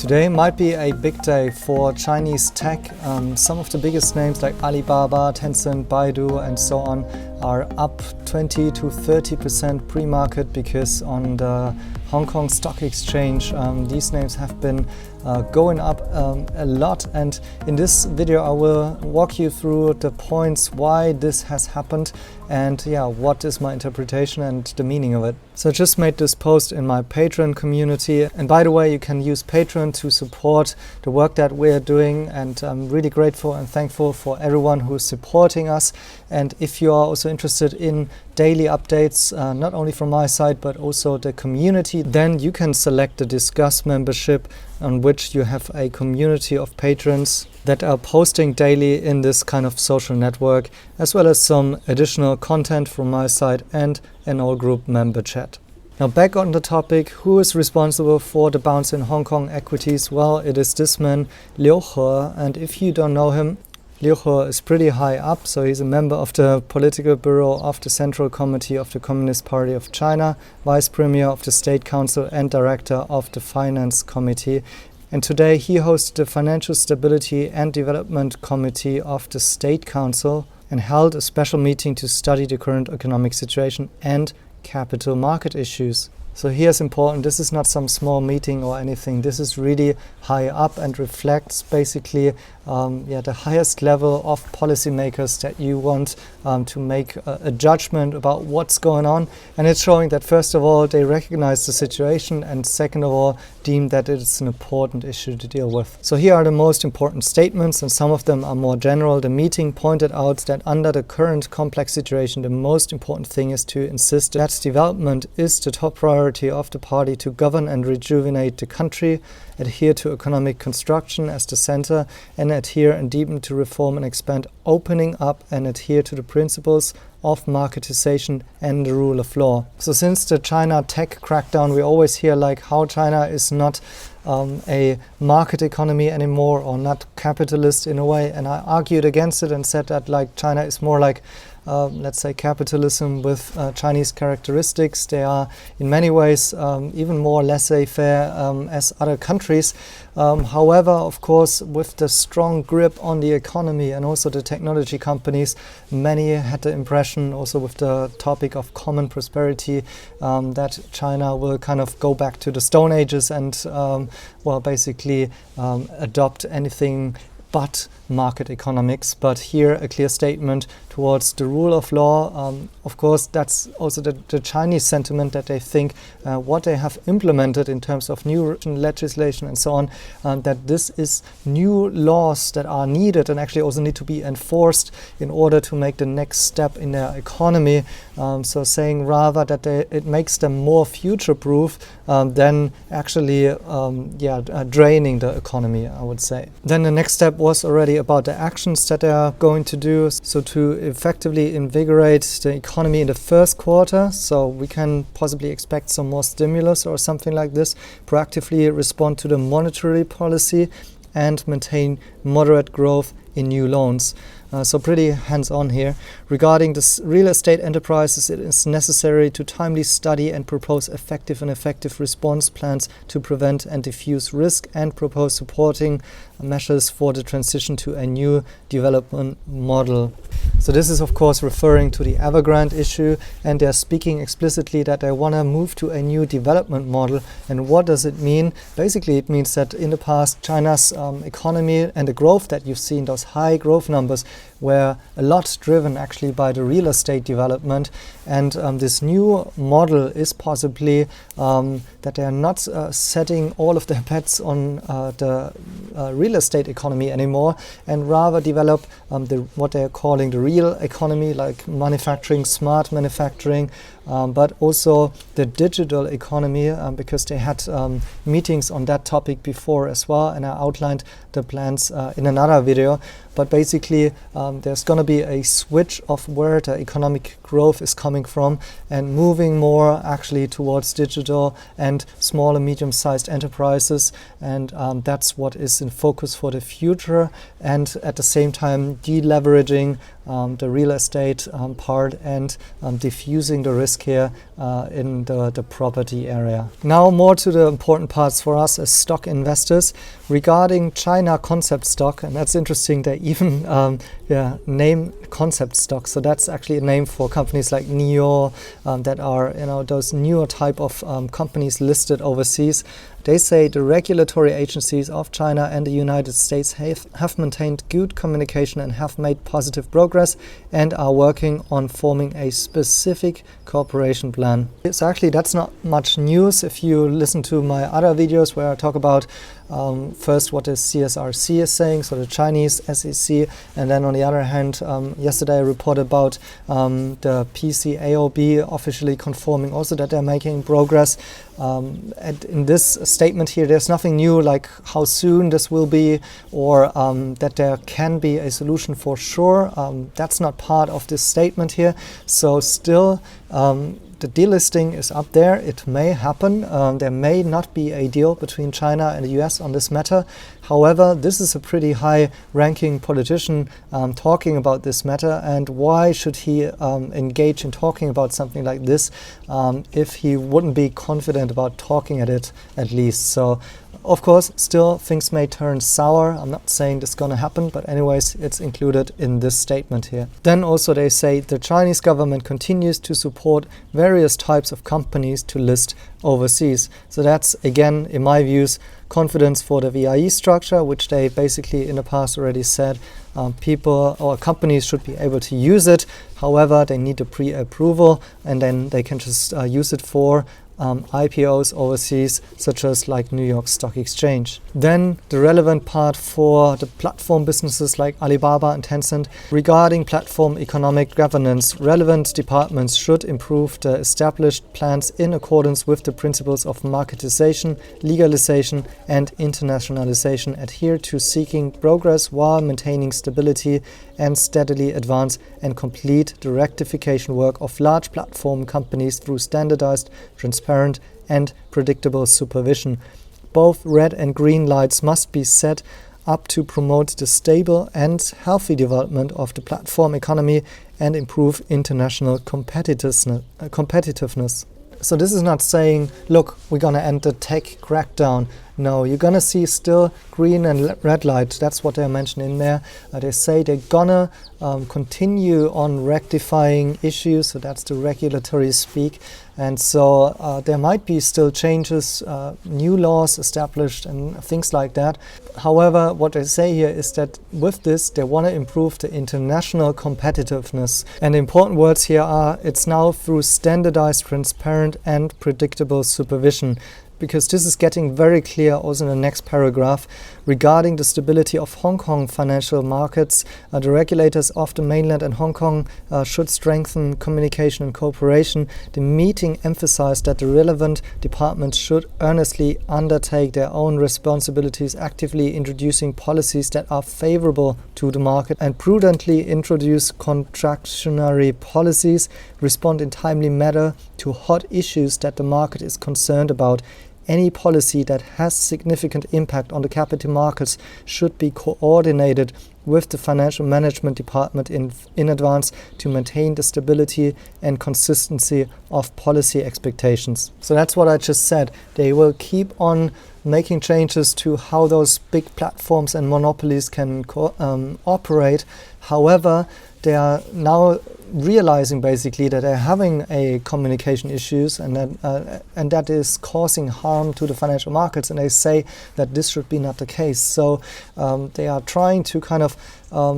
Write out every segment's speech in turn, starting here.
Today might be a big day for Chinese tech. Some of the biggest names like Alibaba, Tencent, Baidu and so on are up 20 to 30% pre-market because on the Hong Kong Stock Exchange these names have been going up a lot, and in this video I will walk you through the points why this has happened and what is my interpretation and the meaning of it. So I just made this post in my Patreon community, and by the way you can use Patreon to support the work that we're doing, and I'm really grateful and thankful for everyone who's supporting us. And if you are also interested in daily updates, not only from my side but also the community, then you can select the Discuss membership, on which you have a community of patrons that are posting daily in this kind of social network, as well as some additional content from my side and an all group member chat. Now back on the topic, who is responsible for the bounce in Hong Kong equities? Well, it is this man, Liu He, and if you don't know him, Liu He is pretty high up, so he's a member of the Political Bureau of the Central Committee of the Communist Party of China, Vice Premier of the State Council and Director of the Finance Committee. And today he hosted the Financial Stability and Development Committee of the State Council and held a special meeting to study the current economic situation and capital market issues. So here's important, this is not some small meeting or anything, this is really high up and reflects basically the highest level of policymakers that you want to make a judgment about what's going on. And it's showing that first of all they recognize the situation, and second of all deem that it's an important issue to deal with. So here are the most important statements, and some of them are more general. The meeting pointed out that under the current complex situation the most important thing is to insist that development is the top priority of the party to govern and rejuvenate the country, adhere to economic construction as the center, and adhere and deepen to reform and expand, opening up and adhere to the principles of marketization and the rule of law. So since the China tech crackdown, we always hear like how China is not a market economy anymore, or not capitalist in a way, and I argued against it and said that like China is more like let's say capitalism with Chinese characteristics. They are in many ways even more laissez-faire as other countries. However, of course, with the strong grip on the economy and also the technology companies, many had the impression, also with the topic of common prosperity, that China will kind of go back to the Stone Ages and basically adopt anything but market economics. But here a clear statement towards the rule of law. Of course, that's also the Chinese sentiment, that they think what they have implemented in terms of new legislation and so on, that this is new laws that are needed and actually also need to be enforced in order to make the next step in their economy. So saying rather that it makes them more future-proof than actually draining the economy, I would say. Then the next step was already about the actions that they are going to do, so to effectively invigorate the economy in the first quarter. So we can possibly expect some more stimulus or something like this, proactively respond to the monetary policy and maintain moderate growth in new loans. So pretty hands-on here. Regarding the real estate enterprises, it is necessary to timely study and propose effective response plans to prevent and diffuse risk, and propose supporting measures for the transition to a new development model. So this is of course referring to the Evergrande issue, and they're speaking explicitly that they want to move to a new development model. And what does it mean? Basically it means that in the past China's economy and the growth that you've seen, those high growth numbers, were a lot driven actually by the real estate development, and this new model is possibly that they are not setting all of their bets on the real estate economy anymore, and rather develop what they are calling the real economy, like manufacturing, smart manufacturing, but also the digital economy, because they had meetings on that topic before as well, and I outlined the plans in another video. But basically there's going to be a switch of where the economic growth is coming from, and moving more actually towards digital and small and medium-sized enterprises, and that's what is in focus for the future, and at the same time deleveraging the real estate part and diffusing the risk risk here in the property area. Now more to the important parts for us as stock investors regarding China concept stock, and that's interesting. They even name concept stock. So that's actually a name for companies like NIO that are those newer type of companies listed overseas. They say the regulatory agencies of China and the United States have maintained good communication and have made positive progress and are working on forming a specific cooperation plan. So actually that's not much news if you listen to my other videos where I talk about first what the CSRC is saying, so the Chinese SEC, and then on the other hand, yesterday I reported about the PCAOB officially confirming also that they're making progress. And in this statement here, there's nothing new like how soon this will be or that there can be a solution for sure. That's not part of this statement here. So still, the delisting is up there. It may happen. There may not be a deal between China and the US on this matter. However, this is a pretty high-ranking politician talking about this matter, and why should he engage in talking about something like this if he wouldn't be confident about talking at it at least? So, of course, still things may turn sour. I'm not saying this is going to happen, but anyways, it's included in this statement here. Then also they say the Chinese government continues to support various types of companies to list overseas. So that's, again, in my views, confidence for the VIE structure, which they basically in the past already said people or companies should be able to use it. However, they need the pre-approval, and then they can just use it for IPOs overseas, such as like New York Stock Exchange. Then the relevant part for the platform businesses like Alibaba and Tencent. Regarding platform economic governance, relevant departments should improve the established plans in accordance with the principles of marketization, legalization and internationalization, adhere to seeking progress while maintaining stability, and steadily advance and complete the rectification work of large platform companies through standardized, transparent and predictable supervision. Both red and green lights must be set up to promote the stable and healthy development of the platform economy and improve international competitiveness. So this is not saying, look, we're going to end the tech crackdown. No, you're going to see still green and red light. That's what they're mentioning there. They say they're going to continue on rectifying issues. So that's the regulatory speak. And so there might be still changes, new laws established and things like that. However, what they say here is that with this, they want to improve the international competitiveness. And the important words here are, it's now through standardized, transparent and predictable supervision. Because this is getting very clear also in the next paragraph. Regarding the stability of Hong Kong financial markets, the regulators of the mainland and Hong Kong should strengthen communication and cooperation. The meeting emphasized that the relevant departments should earnestly undertake their own responsibilities, actively introducing policies that are favorable to the market, and prudently introduce contractionary policies, respond in timely manner to hot issues that the market is concerned about. Any policy that has significant impact on the capital markets should be coordinated with the financial management department in advance to maintain the stability and consistency of policy expectations. So that's what I just said. They will keep on making changes to how those big platforms and monopolies can operate. However, they are now realizing basically that they're having a communication issues and that is causing harm to the financial markets, and they say that this should be not the case. So they are trying to kind of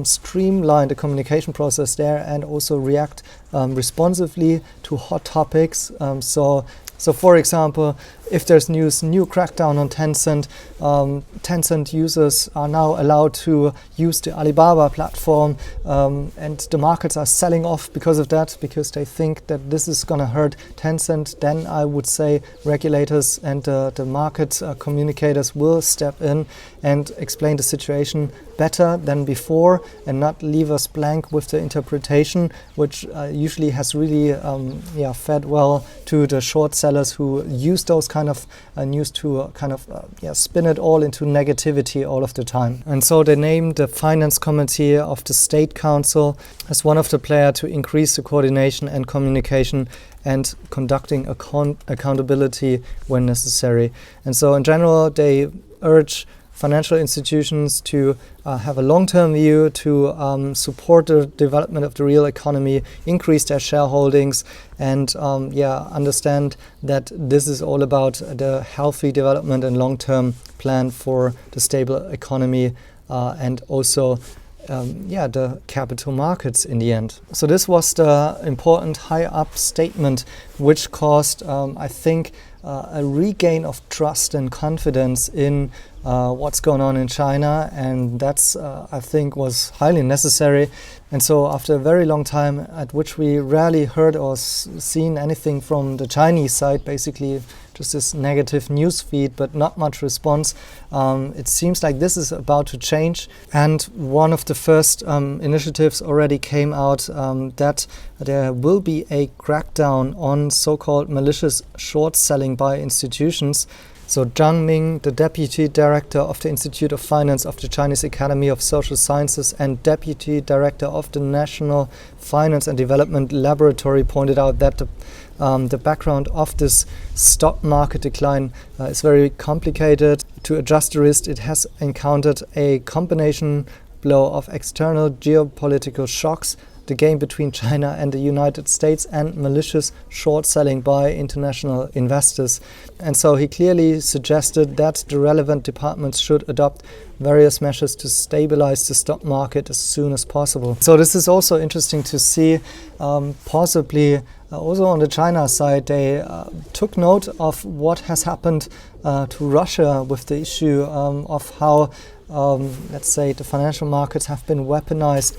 streamline the communication process there and also react responsively to hot topics. So for example, if there's new crackdown on Tencent, Tencent users are now allowed to use the Alibaba platform, and the markets are selling off because of that, because they think that this is going to hurt Tencent. Then I would say regulators and the market communicators will step in and explain the situation better than before and not leave us blank with the interpretation, which usually has really fed well to the short sellers who use those kind of news to spin it all into negativity all of the time. And so they named the Finance Committee of the State Council as one of the players to increase the coordination and communication and conducting accountability when necessary. And so in general, they urge financial institutions to have a long-term view, to support the development of the real economy, increase their shareholdings, and understand that this is all about the healthy development and long-term plan for the stable economy and also the capital markets in the end. So this was the important high-up statement which caused, I think, a regain of trust and confidence in what's going on in China, and that's, I think, was highly necessary. And so after a very long time at which we rarely heard or seen anything from the Chinese side, basically just this negative news feed but not much response, it seems like this is about to change. And one of the first initiatives already came out that there will be a crackdown on so-called malicious short selling by institutions. So Zhang Ming, the Deputy Director of the Institute of Finance of the Chinese Academy of Social Sciences and Deputy Director of the National Finance and Development Laboratory, pointed out that the background of this stock market decline is very complicated. To adjust the risk, it has encountered a combination blow of external geopolitical shocks, the game between China and the United States, and malicious short selling by international investors. And so he clearly suggested that the relevant departments should adopt various measures to stabilize the stock market as soon as possible. So this is also interesting to see. Possibly also on the China side, they took note of what has happened to Russia with the issue of how let's say the financial markets have been weaponized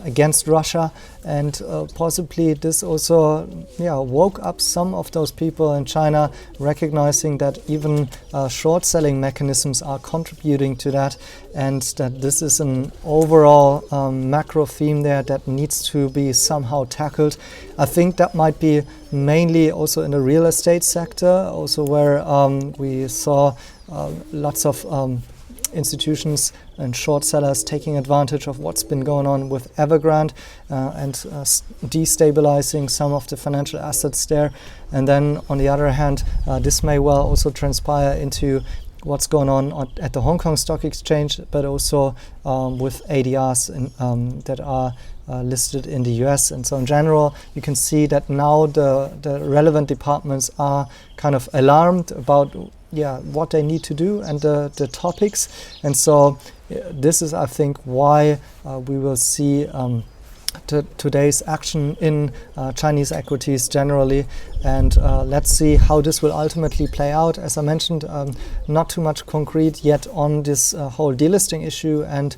against Russia, and possibly this also woke up some of those people in China, recognizing that even short selling mechanisms are contributing to that, and that this is an overall macro theme there that needs to be somehow tackled. I think that might be mainly also in the real estate sector, also where we saw lots of institutions and short sellers taking advantage of what's been going on with Evergrande and destabilizing some of the financial assets there. And then on the other hand, this may well also transpire into what's going on at the Hong Kong Stock Exchange, but also with ADRs that are listed in the US. And so in general, you can see that now the relevant departments are kind of alarmed about what they need to do and the topics. And so this is, I think, why we will see today's action in Chinese equities generally. And let's see how this will ultimately play out. As I mentioned, not too much concrete yet on this whole delisting issue and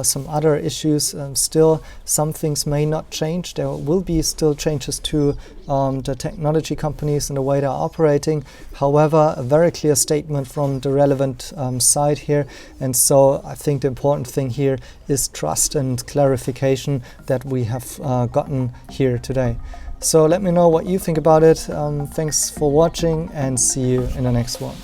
some other issues. Still, some things may not change. There will be still changes to the technology companies and the way they're operating. However, a very clear statement from the relevant side here. And so I think the important thing here is trust and clarification that we have gotten here today. So let me know what you think about it. Thanks for watching and see you in the next one.